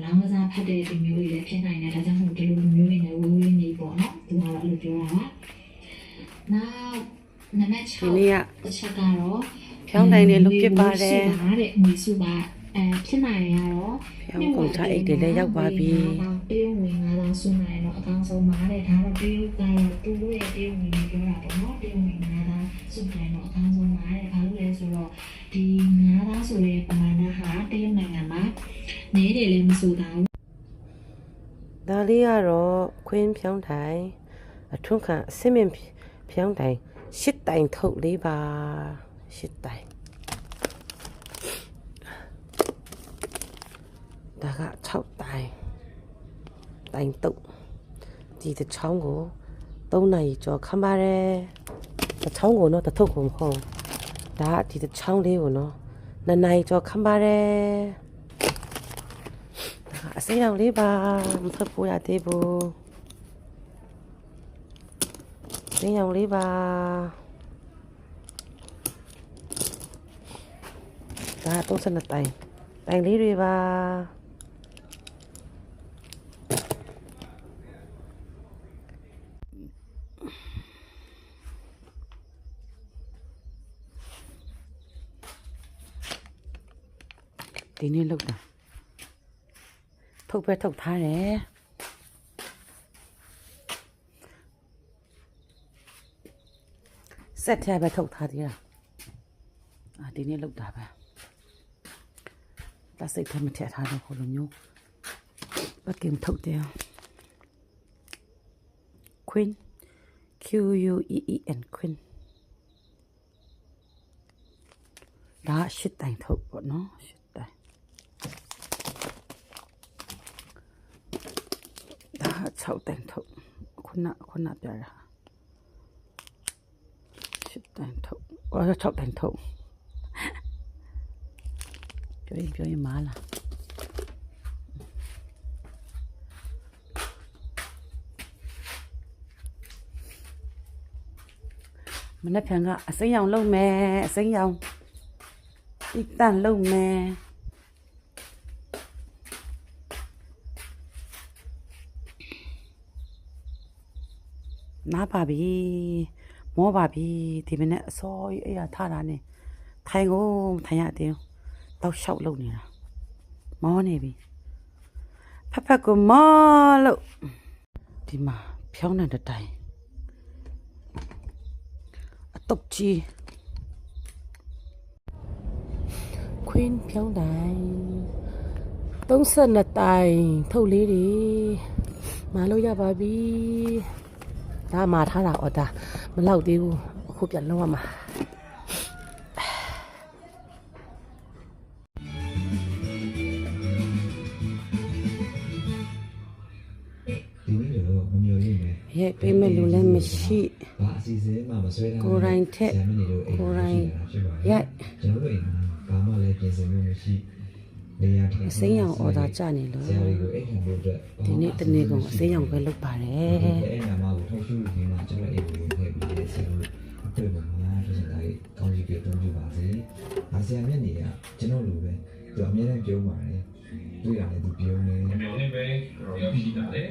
လောင်းကစားဖတ်တဲ့ဒီမျိုးတွေလည်းဖြစ်နိုင်တယ်ဒါကြောင့်မို့ဒီလိုမျိုးတွေနဲ့ဝေးဝေးနေပေါ့နော်သူကတော့အဲ့လိုပြောတာပါနောက်နံပါတ်6တစ်ချက်ကတော့ဖြောင်းတိုင်းလေးလုပ်ဖြစ်ပါတယ်တဲ့ငွေစုပါဖြစ်နိုင်ရတော့ဖြောင်းပုံချအိတ်တွေလည်းရောက်ပါပြီတရုတ်ငွေ9000စုနိုင်တော့အကောင်းဆုံးပါတဲ့ဒါတော့တရုတ်ကတော့သူတို့ရဲ့တရုတ်ငွေကိုပြောတာပေါ့နော်တရုတ်ငွေ9000စုနိုင်တော့အကောင်းဆုံးပါတဲ့ဘာလို့လဲဆိုတော့ဒီ9000ဆိုတဲ့ပမာဏဟာတရုတ်နိုင်ငံမှာနည်းတယ်လည်းမဆိုတာဘူးဒါလေးကတော့ခွင်းဖြောင်းတိုင်းအထွန်းခံအစစ်မင်းဖြောင်းတိုင်း8တိုင်ထုတ်လေးပါ8တိုင်ဒါက6တိုင်တိုင်တုတ်ဒီတစ်ချောင်းကို3နာရီကျော်ခမ်းပါတယ်တစ်ချောင်းကိုတော့တစ်ထုပ်ကိုမဟုတ်ဒါကဒီတစ်ချောင်းလေးကိုနော်2နာရီကျော်ခမ်းပါတယ်ဒါကအစိမ်းရောင်လေးပါမဖက်ဖို့ရသေးဘူးအစိမ်းရောင်လေးပါဒါ32တိုင်တိုင်လေးတွေပါဒီနေ့လောက်တာထုတ်ပဲထုတ်ထားတယ်ဆက်ထပဲထုတ်ထားသေးတာဒီနေ့လောက်တာပဲဒါစိတ်ထဲမထည့်ထားတော့ဟိုလိုမျိုးပကင်ထုတ်တယ် Queen Queen Queen ဒါရှစ်တိုင်ထုတ်ပေါ့နော်ရှစ်တိုင်ဒါ6တိုင်ထုတ်ခုနပြတာရှစ်တိုင်ထုတ်6တိုင်ထုတ်ပြောရင်မားလားမနေ့ပြန်ကအစိမ်းရောင်လုပ်မယ်အစိမ်းရောင်ဒီတန်လုပ်မယ်နားပါပြီမောပါပြီဒီမနေ့အစောကြီးအဲ့ရထားတာနဲ့ထိုင်ကိုထိုင်ရတဲ့တော့လျှောက်လုပ်နေတာမောနေပြီဖက်ကိုမောလို့ဒီမှာဖြောင်းတဲ့တိုင်အတုတ်ကြီး Queen ဖြောင်းတိုင်32တိုင်ထုတ်လေးတွေမာလို့ရပါပြီဒါမာထားတာအော်ဒါမလောက်သေးဘူးအခုပြန်လုံးရမှာရဲ့ပေးမဲ့လူလည်းမရှိဘာအစီအစဉ်မှမဆွဲထားကိုယ်တိုင်ထက်ကိုယ်တိုင်ရိုက်ကျွန်တော်တို့အိမ်မှာဘာမှလည်းပြင်ဆင်မှုမရှိနေရာထိုင်အစိမ်းရောင်အော်ဒါကြနေလို့ဆရာတွေကိုအိမ်ခံဖို့အတွက်ဒီနေ့တနေ့ကောင်အစိမ်းရောင်ပဲလုပ်ပါတယ်အဲ့နာမကိုထောက်ရှုရင်းမှာကျွန်တော်အိမ်ကိုထည့်ပြီးတဲ့ဆရာတို့တွေ့ပါများပြည်စတိုင်းကောင်းကြီးပြတုံးကြပါစေ။ဒါဆရာမျက်နေကကျွန်တော်လိုပဲသူအများနဲ့ပြောပါတယ်တွေ့ရတယ်သူပြောနေမျိုးနဲ့ပဲရောရှိတာလေ